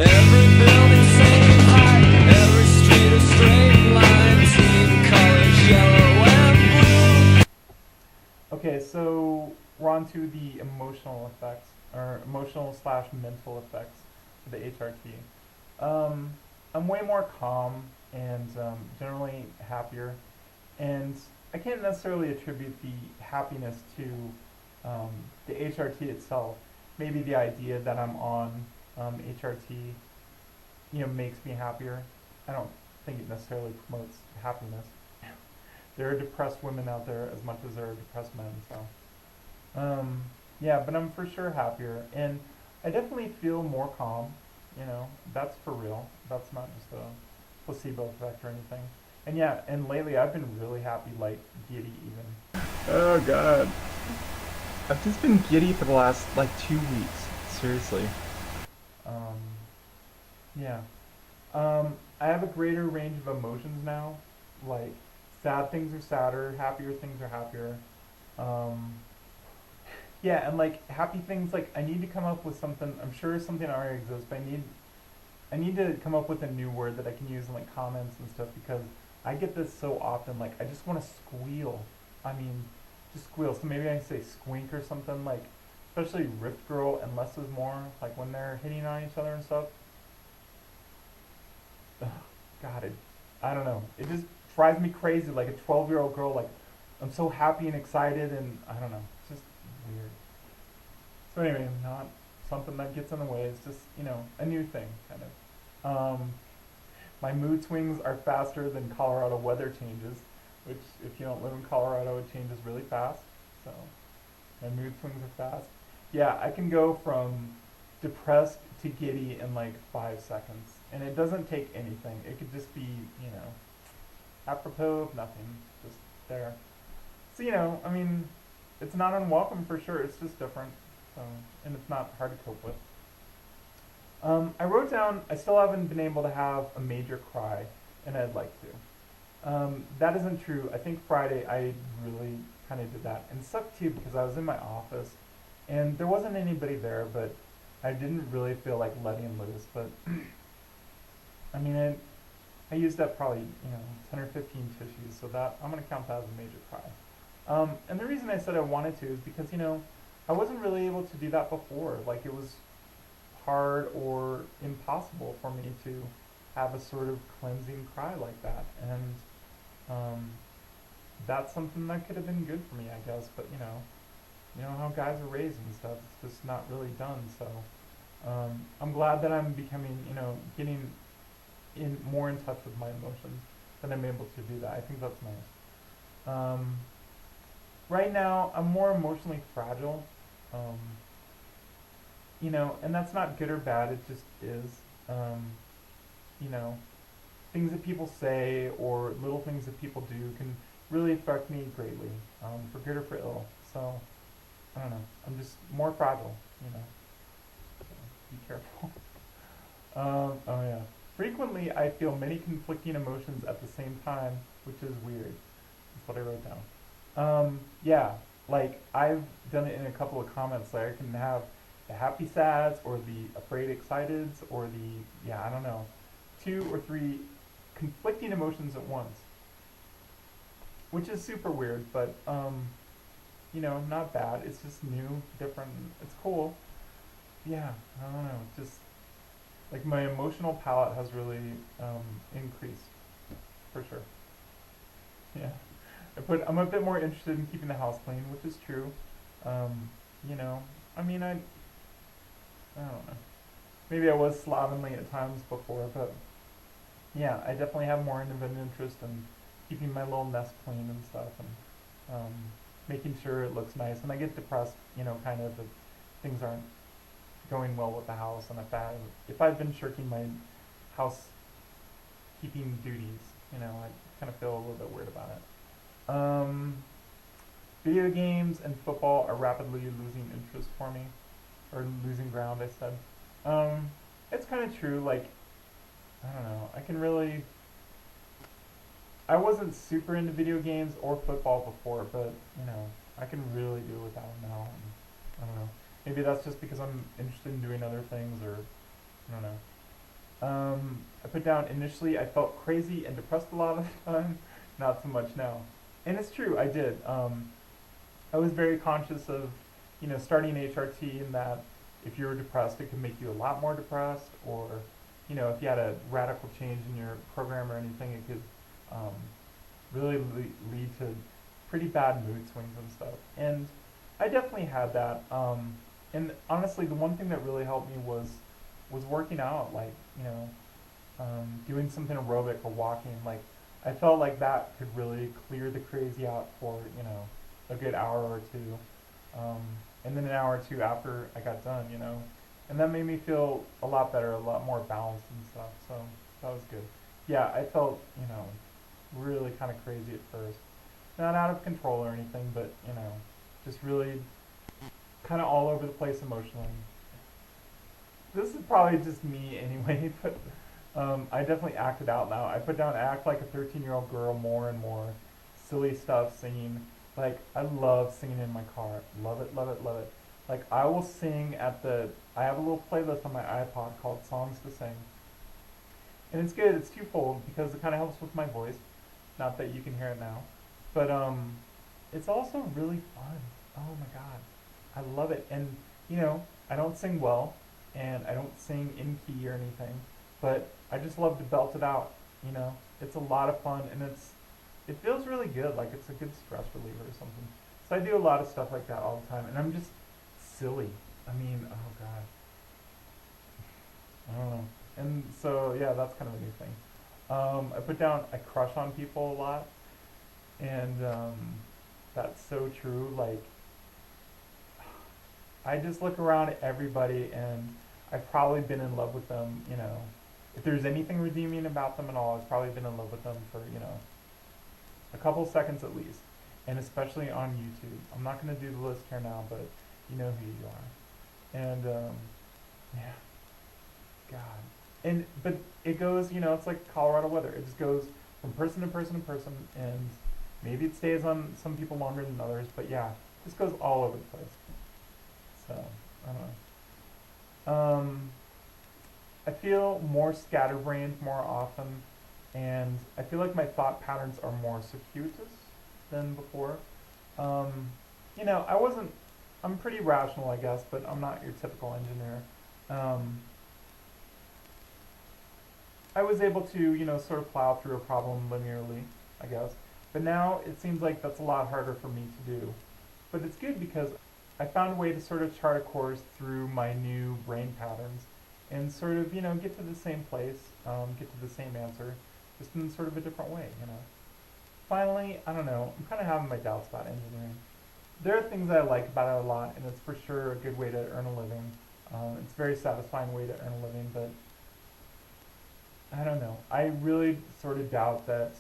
Every building same height, every street a straight line, team colors yellow and blue. Okay, so we're on to the emotional effects, or emotional slash mental effects of the HRT. Um, I'm way more calm and generally happier, and I can't necessarily attribute the happiness to the HRT itself. Maybe the idea that I'm on HRT, makes me happier. I don't think it necessarily promotes happiness. There are depressed women out there as much as there are depressed men, so yeah, but I'm for sure happier, and I definitely feel more calm. That's for real. That's not just a placebo effect or anything. And yeah, and lately I've been really happy, like giddy even. Oh god, I've just been giddy for the last like 2 weeks. Seriously. Um, yeah. I have a greater range of emotions now. Like, sad things are sadder, happier things are happier. Um, yeah, and like happy things, like I need to come up with something. I'm sure something already exists, but I need to come up with a new word that I can use in like comments and stuff because I get this so often. Like, I just want to squeal. I mean, just squeal. So maybe I can say squink or something. Like, especially Rift Girl and Less is More. Like when they're hitting on each other and stuff. Ugh, God, I don't know. It just drives me crazy. Like a 12-year-old girl. Like, I'm so happy and excited, and I don't know. It's just weird. So anyway, not something that gets in the way. It's just a new thing, kind of. My mood swings are faster than Colorado weather changes, which if you don't live in Colorado, it changes really fast. So my mood swings are fast. Yeah, I can go from depressed to giddy in like 5 seconds, and it doesn't take anything. It could just be, apropos of nothing, just there. So I mean, it's not unwelcome for sure. It's just different, so and it's not hard to cope with. I wrote down. I still haven't been able to have a major cry, and I'd like to. That isn't true. I think Friday I really kind of did that, and it sucked too because I was in my office, and there wasn't anybody there, but I didn't really feel like letting loose. But I mean, I used up probably 10 or 15 tissues, so that I'm gonna count that as a major cry. And the reason I said I wanted to is because I wasn't really able to do that before. Like, it was hard or impossible for me to have a sort of cleansing cry like that, and um, that's something that could have been good for me, I guess. But how guys are raised and stuff. It's just not really done. So I'm glad that I'm becoming, getting in more in touch with my emotions, that I'm able to do that. I think that's nice. Right now, I'm more emotionally fragile. Um, and that's not good or bad. It just is. Um, you know, Things that people say or little things that people do can really affect me greatly, for good or for ill. So I don't know. I'm just more fragile. So be careful. Oh yeah. Frequently, I feel many conflicting emotions at the same time, which is weird. That's what I wrote down. Yeah, like I've done it in a couple of comments. Like I can have the happy sads or the afraid exciteds or the I don't know, 2 or 3 conflicting emotions at once, which is super weird, but not bad. It's just new, different. It's cool. Yeah, I don't know. Just like my emotional palette has really increased for sure. Yeah, I'm a bit more interested in keeping the house clean, which is true. Um, you know, I mean, I don't know. Maybe I was slovenly at times before, but yeah, I definitely have more of an interest in keeping my little nest clean and stuff, and making sure it looks nice. And I get depressed, kind of if things aren't going well with the house, and if I've been shirking my housekeeping duties, I kind of feel a little bit weird about it. Video games and football are rapidly losing interest for me, or losing ground, I said. It's kind of true. Like, I don't know. I wasn't super into video games or football before, but I can really do without them now. And I don't know. Maybe that's just because I'm interested in doing other things, or I don't know. I put down initially I felt crazy and depressed a lot of the time, not so much now. And it's true, I did. I was very conscious of, starting HRT and that if you were depressed, it could make you a lot more depressed, or, if you had a radical change in your program or anything, it could really lead to pretty bad mood swings and stuff. And I definitely had that. And honestly, the one thing that really helped me was working out, like, doing something aerobic or walking. Like, I felt like that could really clear the crazy out for, a good hour or two. And then an hour or two after I got done, And that made me feel a lot better, a lot more balanced and stuff. So that was good. Yeah, I felt, really kind of crazy at first. Not out of control or anything, but, just really kind of all over the place emotionally. This is probably just me anyway, but I definitely acted out now. I put down act like a 13-year-old girl more and more. Silly stuff, singing. Like, I love singing in my car. Love it, love it, love it. Like, I will sing I have a little playlist on my iPod called Songs to Sing. And it's good, it's twofold, because it kind of helps with my voice. Not that you can hear it now. But it's also really fun. Oh my god. I love it. And, I don't sing well, and I don't sing in key or anything, but I just love to belt it out, It's a lot of fun, and it feels really good, like it's a good stress reliever or something. So I do a lot of stuff like that all the time, and I'm just silly. I mean, oh god. I don't know. And so, yeah, that's kind of a new thing. I put down, I crush on people a lot, and that's so true. Like, I just look around at everybody, and I've probably been in love with them, If there's anything redeeming about them at all, I've probably been in love with them for, a couple seconds at least. And especially on YouTube. I'm not going to do the list here now, but you know who you are. And, yeah. God. But it goes, it's like Colorado weather. It just goes from person to person to person, and maybe it stays on some people longer than others, but yeah, it just goes all over the place. So, I don't know. I feel more scatterbrained more often, and I feel like my thought patterns are more circuitous than before. I'm pretty rational, I guess, but I'm not your typical engineer. I was able to, sort of plow through a problem linearly, I guess. But now it seems like that's a lot harder for me to do. But it's good because I found a way to sort of chart a course through my new brain patterns and sort of, get to the same place, get to the same answer, just in sort of a different way, Finally, I don't know, I'm kind of having my doubts about engineering. There are things I like about it a lot, and it's for sure a good way to earn a living. It's a very satisfying way to earn a living, but I don't know. I really sort of doubt that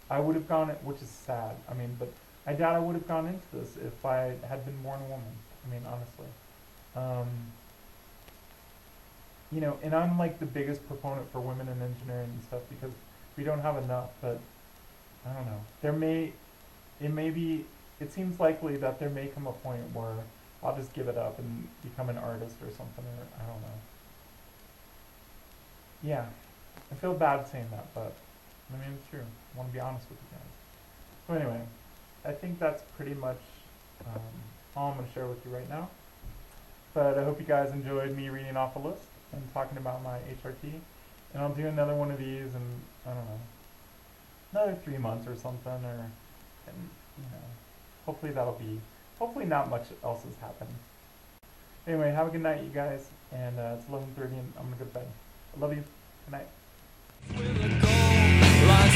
I would have gone, which is sad, but I doubt I would have gone into this if I had been born a woman, honestly. And I'm like the biggest proponent for women in engineering and stuff because we don't have enough, but I don't know. It seems likely that there may come a point where I'll just give it up and become an artist or something, or I don't know. Yeah, I feel bad saying that, but it's true. I want to be honest with you guys. So anyway, I think that's pretty much all I'm going to share with you right now. But I hope you guys enjoyed me reading off a list and talking about my HRT. And I'll do another one of these in, I don't know, another 3 months or something, hopefully not much else has happened. Anyway, have a good night, you guys, and it's 11:30 and I'm going to go to bed. I love you. Good night. With a goal, line